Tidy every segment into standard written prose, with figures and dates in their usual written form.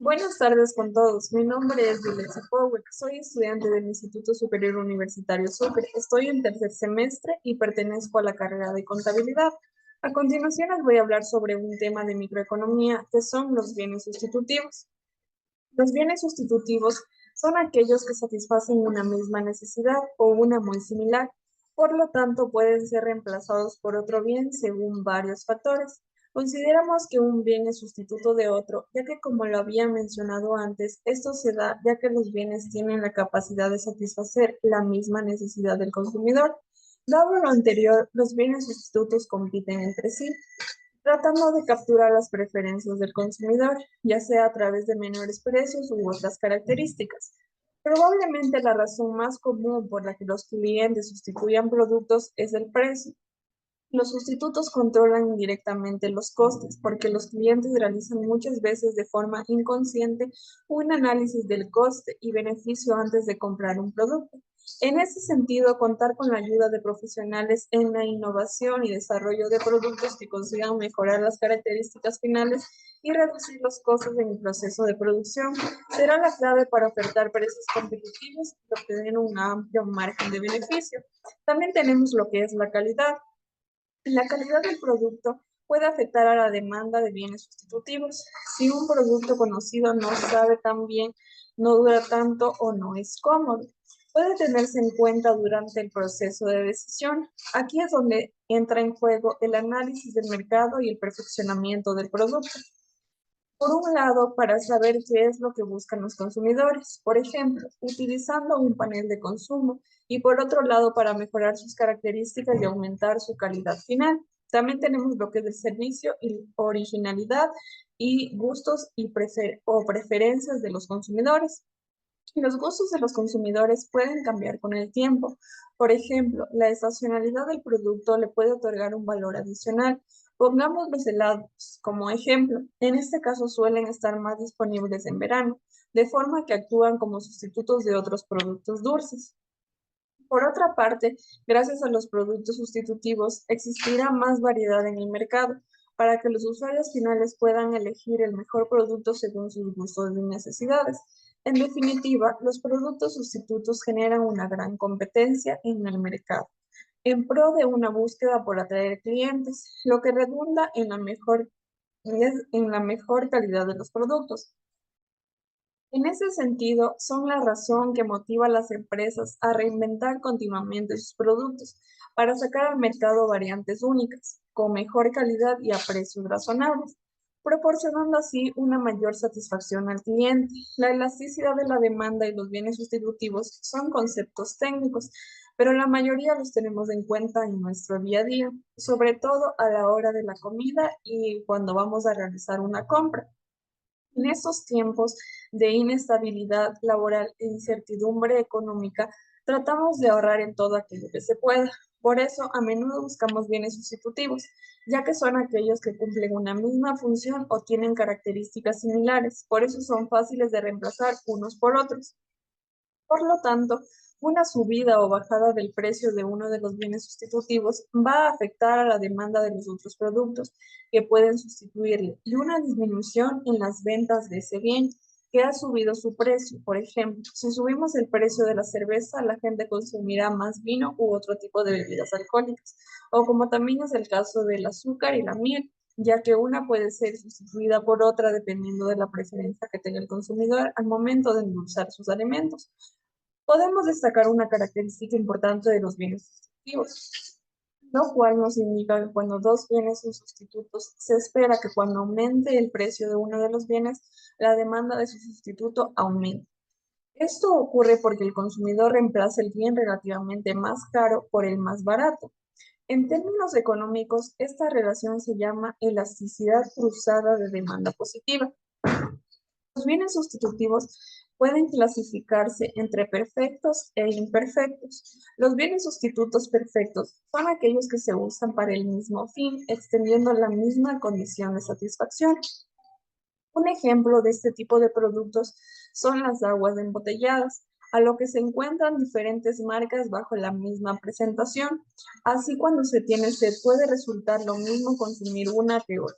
Buenas tardes con todos. Mi nombre es Julissa Powell. Soy estudiante del Instituto Superior Universitario Sucre. Estoy en tercer semestre y pertenezco a la carrera de contabilidad. A continuación les voy a hablar sobre un tema de microeconomía que son los bienes sustitutivos. Los bienes sustitutivos son aquellos que satisfacen una misma necesidad o una muy similar. Por lo tanto, pueden ser reemplazados por otro bien según varios factores. Consideramos que un bien es sustituto de otro, ya que como lo había mencionado antes, esto se da ya que los bienes tienen la capacidad de satisfacer la misma necesidad del consumidor. Dado lo anterior, los bienes sustitutos compiten entre sí, tratando de capturar las preferencias del consumidor, ya sea a través de menores precios u otras características. Probablemente la razón más común por la que los clientes sustituyan productos es el precio. Los sustitutos controlan indirectamente los costes porque los clientes realizan muchas veces de forma inconsciente un análisis del coste y beneficio antes de comprar un producto. En ese sentido, contar con la ayuda de profesionales en la innovación y desarrollo de productos que consigan mejorar las características finales y reducir los costos en el proceso de producción será la clave para ofertar precios competitivos y obtener un amplio margen de beneficio. También tenemos lo que es la calidad. La calidad del producto puede afectar a la demanda de bienes sustitutivos. Si un producto conocido no sabe tan bien, no dura tanto o no es cómodo, puede tenerse en cuenta durante el proceso de decisión. Aquí es donde entra en juego el análisis del mercado y el perfeccionamiento del producto. Por un lado, para saber qué es lo que buscan los consumidores, por ejemplo, utilizando un panel de consumo, y por otro lado, para mejorar sus características y aumentar su calidad final. También tenemos lo que es el servicio y originalidad y gustos y preferencias de los consumidores. Los gustos de los consumidores pueden cambiar con el tiempo. Por ejemplo, la estacionalidad del producto le puede otorgar un valor adicional. Pongamos los helados como ejemplo. En este caso suelen estar más disponibles en verano, de forma que actúan como sustitutos de otros productos dulces. Por otra parte, gracias a los productos sustitutivos, existirá más variedad en el mercado para que los usuarios finales puedan elegir el mejor producto según sus gustos y necesidades. En definitiva, los productos sustitutos generan una gran competencia en el mercado, en pro de una búsqueda por atraer clientes, lo que redunda en la mejor calidad de los productos. En ese sentido, son la razón que motiva a las empresas a reinventar continuamente sus productos para sacar al mercado variantes únicas, con mejor calidad y a precios razonables, proporcionando así una mayor satisfacción al cliente. La elasticidad de la demanda y los bienes sustitutivos son conceptos técnicos, pero la mayoría los tenemos en cuenta en nuestro día a día, sobre todo a la hora de la comida y cuando vamos a realizar una compra. En estos tiempos de inestabilidad laboral e incertidumbre económica, tratamos de ahorrar en todo aquello que se pueda. Por eso, a menudo buscamos bienes sustitutivos, ya que son aquellos que cumplen una misma función o tienen características similares. Por eso son fáciles de reemplazar unos por otros. Por lo tanto, una subida o bajada del precio de uno de los bienes sustitutivos va a afectar a la demanda de los otros productos que pueden sustituirle y una disminución en las ventas de ese bien que ha subido su precio. Por ejemplo, si subimos el precio de la cerveza, la gente consumirá más vino u otro tipo de bebidas alcohólicas, o como también es el caso del azúcar y la miel, ya que una puede ser sustituida por otra dependiendo de la preferencia que tenga el consumidor al momento de endulzar sus alimentos. Podemos destacar una característica importante de los bienes sustitutivos, lo cual nos indica que cuando dos bienes son sustitutos, se espera que cuando aumente el precio de uno de los bienes, la demanda de su sustituto aumente. Esto ocurre porque el consumidor reemplaza el bien relativamente más caro por el más barato. En términos económicos, esta relación se llama elasticidad cruzada de demanda positiva. Los bienes sustitutivos pueden clasificarse entre perfectos e imperfectos. Los bienes sustitutos perfectos son aquellos que se usan para el mismo fin, extendiendo la misma condición de satisfacción. Un ejemplo de este tipo de productos son las aguas embotelladas, a lo que se encuentran diferentes marcas bajo la misma presentación. Así, cuando se tiene sed, puede resultar lo mismo consumir una que otra.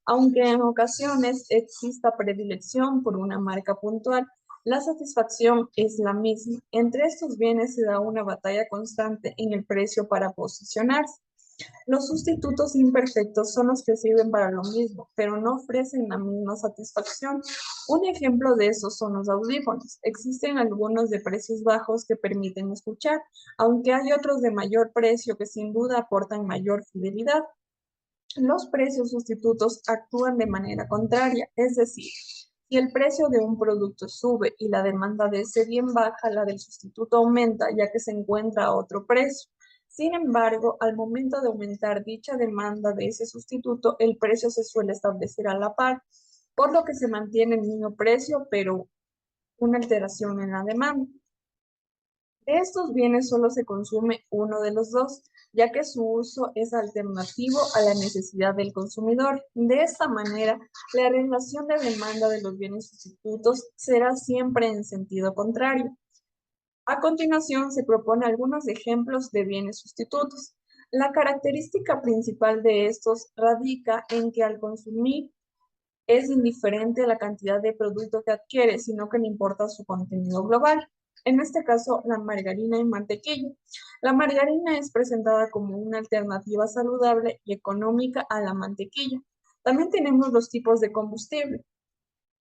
Aunque en ocasiones exista predilección por una marca puntual, la satisfacción es la misma. Entre estos bienes se da una batalla constante en el precio para posicionarse. Los sustitutos imperfectos son los que sirven para lo mismo, pero no ofrecen la misma satisfacción. Un ejemplo de eso son los audífonos. Existen algunos de precios bajos que permiten escuchar, aunque hay otros de mayor precio que sin duda aportan mayor fidelidad. Los precios sustitutos actúan de manera contraria, es decir, si el precio de un producto sube y la demanda de ese bien baja, la del sustituto aumenta ya que se encuentra a otro precio. Sin embargo, al momento de aumentar dicha demanda de ese sustituto, el precio se suele establecer a la par, por lo que se mantiene el mismo precio, pero una alteración en la demanda. De estos bienes solo se consume uno de los dos, ya que su uso es alternativo a la necesidad del consumidor. De esta manera, la relación de demanda de los bienes sustitutos será siempre en sentido contrario. A continuación, se propone algunos ejemplos de bienes sustitutos. La característica principal de estos radica en que al consumir es indiferente a la cantidad de producto que adquiere, sino que le importa su contenido global. En este caso, la margarina y mantequilla. La margarina es presentada como una alternativa saludable y económica a la mantequilla. También tenemos los tipos de combustible.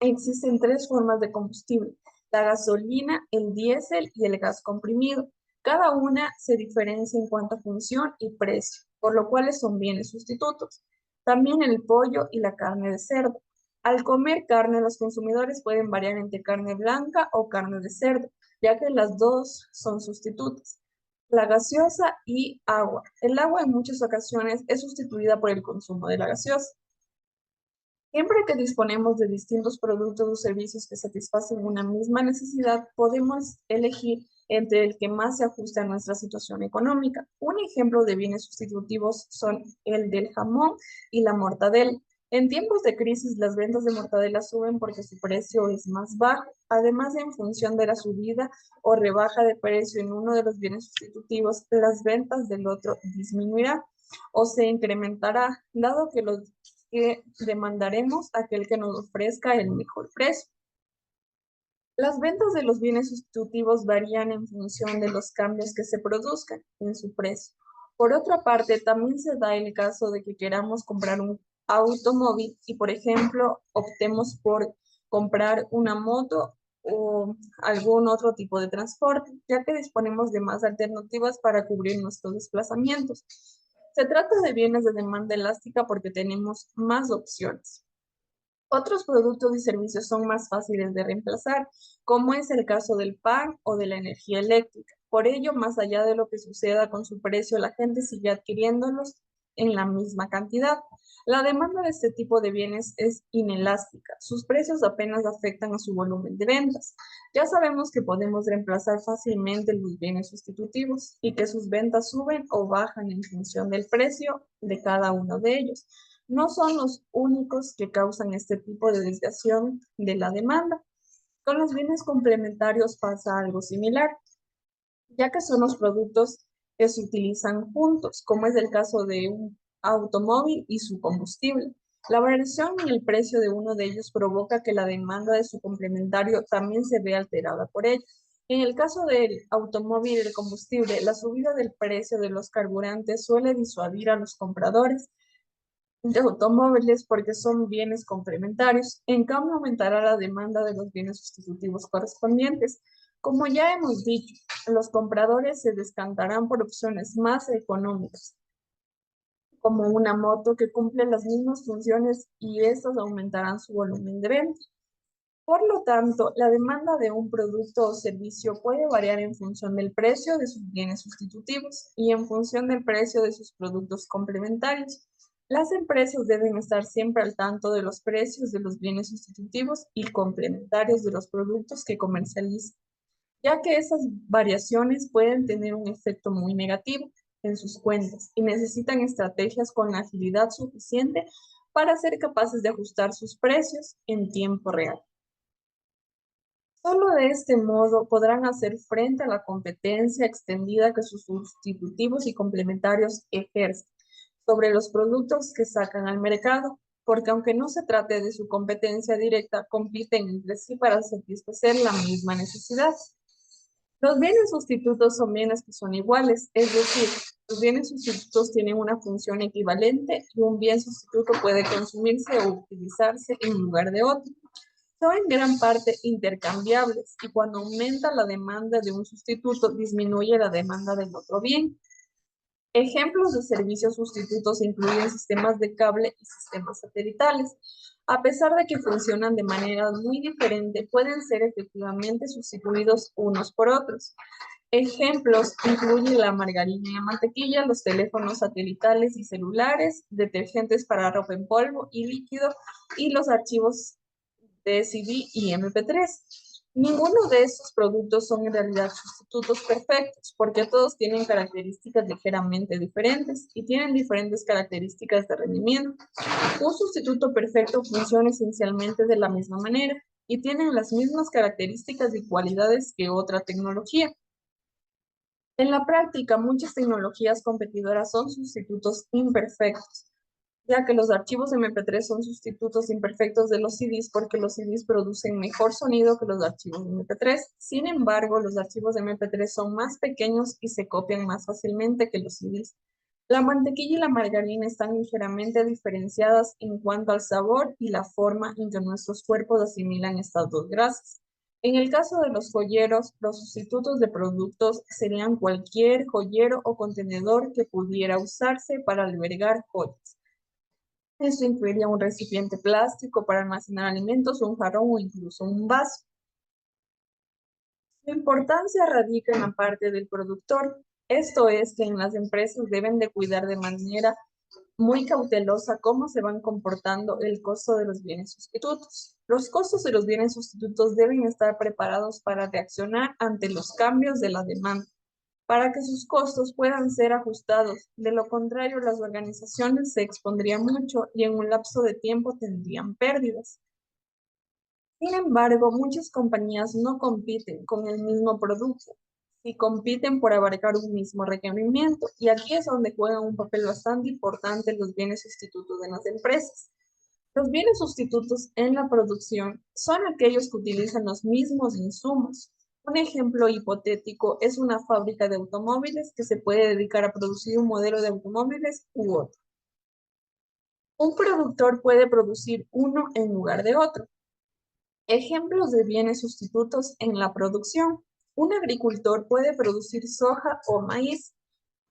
Existen tres formas de combustible: la gasolina, el diésel y el gas comprimido. Cada una se diferencia en cuanto a función y precio, por lo cual son bienes sustitutos. También el pollo y la carne de cerdo. Al comer carne, los consumidores pueden variar entre carne blanca o carne de cerdo, ya que las dos son sustitutos. La gaseosa y agua. El agua en muchas ocasiones es sustituida por el consumo de la gaseosa. Siempre que disponemos de distintos productos o servicios que satisfacen una misma necesidad, podemos elegir entre el que más se ajuste a nuestra situación económica. Un ejemplo de bienes sustitutivos son el del jamón y la mortadela. En tiempos de crisis, las ventas de mortadela suben porque su precio es más bajo. Además, en función de la subida o rebaja de precio en uno de los bienes sustitutivos, las ventas del otro disminuirán o se incrementará, dado que los que demandaremos a aquel que nos ofrezca el mejor precio. Las ventas de los bienes sustitutivos varían en función de los cambios que se produzcan en su precio. Por otra parte, también se da el caso de que queramos comprar un automóvil y, por ejemplo, optemos por comprar una moto o algún otro tipo de transporte, ya que disponemos de más alternativas para cubrir nuestros desplazamientos. Se trata de bienes de demanda elástica porque tenemos más opciones. Otros productos y servicios son más fáciles de reemplazar, como es el caso del pan o de la energía eléctrica. Por ello, más allá de lo que suceda con su precio, la gente sigue adquiriéndolos en la misma cantidad. La demanda de este tipo de bienes es inelástica. Sus precios apenas afectan a su volumen de ventas. Ya sabemos que podemos reemplazar fácilmente los bienes sustitutivos y que sus ventas suben o bajan en función del precio de cada uno de ellos. No son los únicos que causan este tipo de desviación de la demanda. Con los bienes complementarios pasa algo similar, ya que son los productos que se utilizan juntos, como es el caso de un automóvil y su combustible. La variación en el precio de uno de ellos provoca que la demanda de su complementario también se vea alterada por ello. En el caso del automóvil y del combustible, la subida del precio de los carburantes suele disuadir a los compradores de automóviles porque son bienes complementarios. En cambio, aumentará la demanda de los bienes sustitutivos correspondientes. Como ya hemos dicho, los compradores se descantarán por opciones más económicas, como una moto que cumple las mismas funciones y estas aumentarán su volumen de venta. Por lo tanto, la demanda de un producto o servicio puede variar en función del precio de sus bienes sustitutivos y en función del precio de sus productos complementarios. Las empresas deben estar siempre al tanto de los precios de los bienes sustitutivos y complementarios de los productos que comercializan, ya que esas variaciones pueden tener un efecto muy negativo en sus cuentas y necesitan estrategias con agilidad suficiente para ser capaces de ajustar sus precios en tiempo real. Solo de este modo podrán hacer frente a la competencia extendida que sus sustitutivos y complementarios ejercen sobre los productos que sacan al mercado. porque aunque no se trate de su competencia directa, compiten entre sí para satisfacer la misma necesidad. Los bienes sustitutos son bienes que son iguales, es decir, los bienes sustitutos tienen una función equivalente y un bien sustituto puede consumirse o utilizarse en lugar de otro. Son en gran parte intercambiables y cuando aumenta la demanda de un sustituto, disminuye la demanda del otro bien. Ejemplos de servicios sustitutos incluyen sistemas de cable y sistemas satelitales. A pesar de que funcionan de manera muy diferente, pueden ser efectivamente sustituidos unos por otros. Ejemplos incluyen la margarina y la mantequilla, los teléfonos satelitales y celulares, detergentes para ropa en polvo y líquido, y los archivos de CD y MP3. Ninguno de estos productos son en realidad sustitutos perfectos, porque todos tienen características ligeramente diferentes y tienen diferentes características de rendimiento. Un sustituto perfecto funciona esencialmente de la misma manera y tienen las mismas características y cualidades que otra tecnología. En la práctica, muchas tecnologías competidoras son sustitutos imperfectos, ya que los archivos MP3 son sustitutos imperfectos de los CDs porque los CDs producen mejor sonido que los archivos de MP3. Sin embargo, los archivos de MP3 son más pequeños y se copian más fácilmente que los CDs. La mantequilla y la margarina están ligeramente diferenciadas en cuanto al sabor y la forma en que nuestros cuerpos asimilan estas dos grasas. En el caso de los joyeros, los sustitutos de productos serían cualquier joyero o contenedor que pudiera usarse para albergar joyas. Esto incluiría un recipiente plástico para almacenar alimentos, un jarrón o incluso un vaso. La importancia radica en la parte del productor. Esto es que en las empresas deben de cuidar de manera muy cautelosa cómo se van comportando el costo de los bienes sustitutos. Los costos de los bienes sustitutos deben estar preparados para reaccionar ante los cambios de la demanda, para que sus costos puedan ser ajustados. De lo contrario, las organizaciones se expondrían mucho y en un lapso de tiempo tendrían pérdidas. Sin embargo, muchas compañías no compiten con el mismo producto, y compiten por abarcar un mismo requerimiento. Y aquí es donde juegan un papel bastante importante los bienes sustitutos de las empresas. Los bienes sustitutos en la producción son aquellos que utilizan los mismos insumos. Un ejemplo hipotético es una fábrica de automóviles que se puede dedicar a producir un modelo de automóviles u otro. Un productor puede producir uno en lugar de otro. Ejemplos de bienes sustitutos en la producción. Un agricultor puede producir soja o maíz.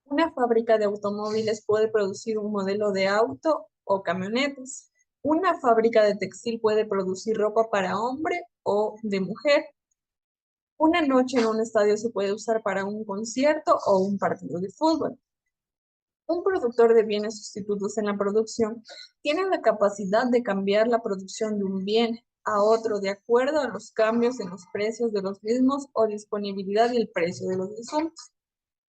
Una fábrica de automóviles puede producir un modelo de auto o camionetas. Una fábrica de textil puede producir ropa para hombre o de mujer. Una noche en un estadio se puede usar para un concierto o un partido de fútbol. Un productor de bienes sustitutos en la producción tiene la capacidad de cambiar la producción de un bien a otro de acuerdo a los cambios en los precios de los mismos o disponibilidad y el precio de los insumos.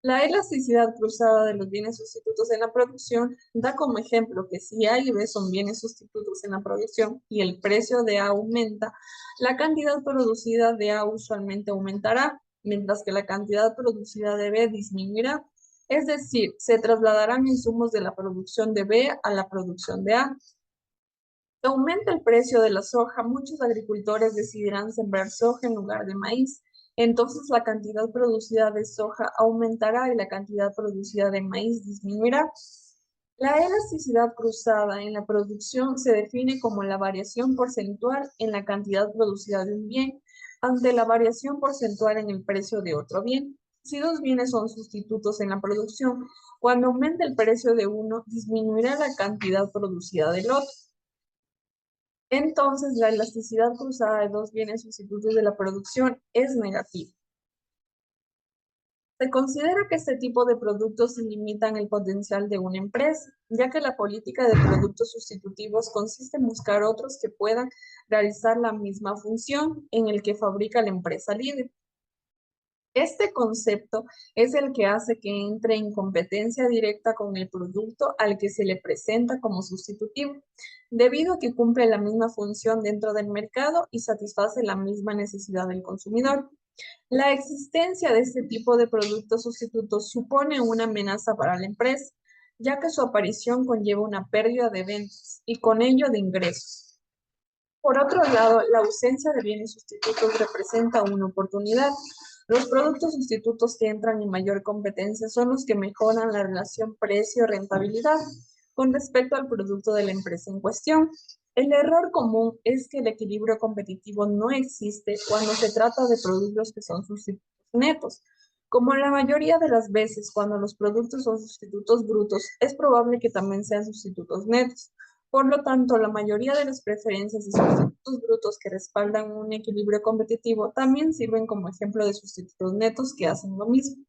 La elasticidad cruzada de los bienes sustitutos en la producción da como ejemplo que si A y B son bienes sustitutos en la producción y el precio de A aumenta, la cantidad producida de A usualmente aumentará, mientras que la cantidad producida de B disminuirá. Es decir, se trasladarán insumos de la producción de B a la producción de A. Si aumenta el precio de la soja, muchos agricultores decidirán sembrar soja en lugar de maíz. Entonces la cantidad producida de soja aumentará y la cantidad producida de maíz disminuirá. La elasticidad cruzada en la producción se define como la variación porcentual en la cantidad producida de un bien ante la variación porcentual en el precio de otro bien. Si dos bienes son sustitutos en la producción, cuando aumente el precio de uno, disminuirá la cantidad producida del otro. Entonces, la elasticidad cruzada de dos bienes sustitutos de la producción es negativa. Se considera que este tipo de productos limitan el potencial de una empresa, ya que la política de productos sustitutivos consiste en buscar otros que puedan realizar la misma función en el que fabrica la empresa líder. Este concepto es el que hace que entre en competencia directa con el producto al que se le presenta como sustitutivo, debido a que cumple la misma función dentro del mercado y satisface la misma necesidad del consumidor. La existencia de este tipo de productos sustitutos supone una amenaza para la empresa, ya que su aparición conlleva una pérdida de ventas y con ello de ingresos. Por otro lado, la ausencia de bienes sustitutos representa una oportunidad. Los productos sustitutos que entran en mayor competencia son los que mejoran la relación precio-rentabilidad con respecto al producto de la empresa en cuestión. El error común es que el equilibrio competitivo no existe cuando se trata de productos que son sustitutos netos. Como la mayoría de las veces cuando los productos son sustitutos brutos, es probable que también sean sustitutos netos. Por lo tanto, la mayoría de las preferencias de sustitutos brutos que respaldan un equilibrio competitivo también sirven como ejemplo de sustitutos netos que hacen lo mismo.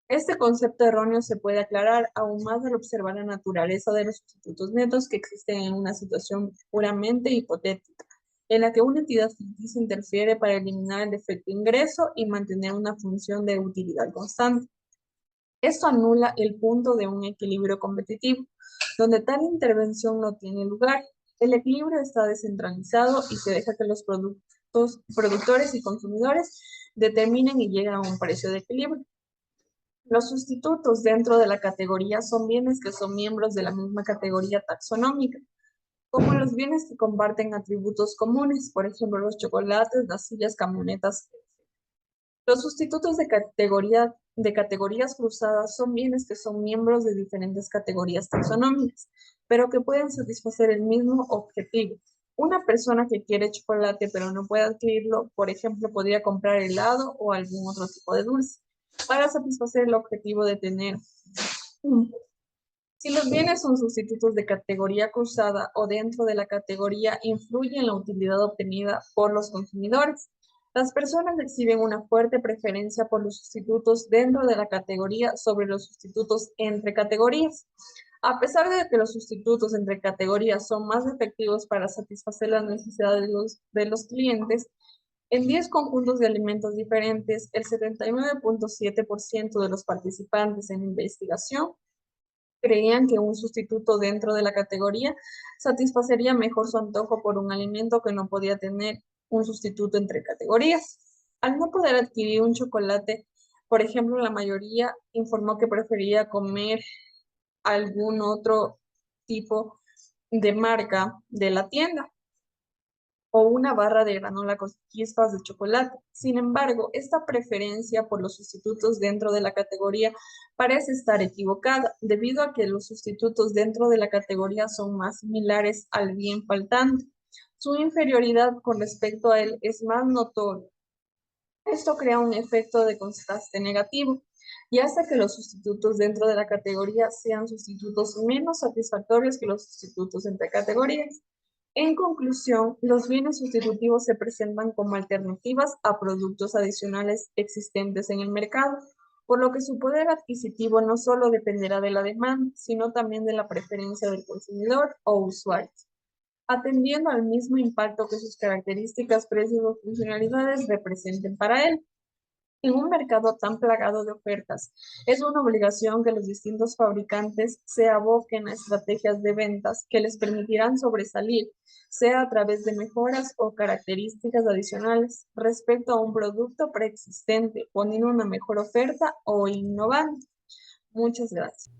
Este concepto erróneo se puede aclarar aún más al observar la naturaleza de los sustitutos netos que existen en una situación puramente hipotética, en la que una entidad ficticia interfiere para eliminar el efecto ingreso y mantener una función de utilidad constante. Esto anula el punto de un equilibrio competitivo, donde tal intervención no tiene lugar. El equilibrio está descentralizado y se deja que los productores y consumidores determinen y lleguen a un precio de equilibrio. Los sustitutos dentro de la categoría son bienes que son miembros de la misma categoría taxonómica, como los bienes que comparten atributos comunes, por ejemplo, los chocolates, las sillas, camionetas. Los sustitutos de categorías cruzadas son bienes que son miembros de diferentes categorías taxonómicas, pero que pueden satisfacer el mismo objetivo. Una persona que quiere chocolate pero no puede adquirirlo, por ejemplo, podría comprar helado o algún otro tipo de dulce para satisfacer el objetivo de tener un. Si los bienes son sustitutos de categoría cruzada o dentro de la categoría, influye en la utilidad obtenida por los consumidores. Las personas exhiben una fuerte preferencia por los sustitutos dentro de la categoría sobre los sustitutos entre categorías. A pesar de que los sustitutos entre categorías son más efectivos para satisfacer las necesidades de los clientes, en 10 conjuntos de alimentos diferentes, el 79.7% de los participantes en investigación creían que un sustituto dentro de la categoría satisfacería mejor su antojo por un alimento que no podía tener un sustituto entre categorías. Al no poder adquirir un chocolate, por ejemplo, la mayoría informó que prefería comer algún otro tipo de marca de la tienda o una barra de granola con chispas de chocolate. Sin embargo, esta preferencia por los sustitutos dentro de la categoría parece estar equivocada, debido a que los sustitutos dentro de la categoría son más similares al bien faltante. Su inferioridad con respecto a él es más notoria. Esto crea un efecto de contraste negativo y hace que los sustitutos dentro de la categoría sean sustitutos menos satisfactorios que los sustitutos entre categorías. En conclusión, los bienes sustitutivos se presentan como alternativas a productos adicionales existentes en el mercado, por lo que su poder adquisitivo no solo dependerá de la demanda, sino también de la preferencia del consumidor o usuario, atendiendo al mismo impacto que sus características, precios o funcionalidades representen para él. En un mercado tan plagado de ofertas, es una obligación que los distintos fabricantes se aboquen a estrategias de ventas que les permitirán sobresalir, sea a través de mejoras o características adicionales respecto a un producto preexistente, poniendo una mejor oferta o innovando. Muchas gracias.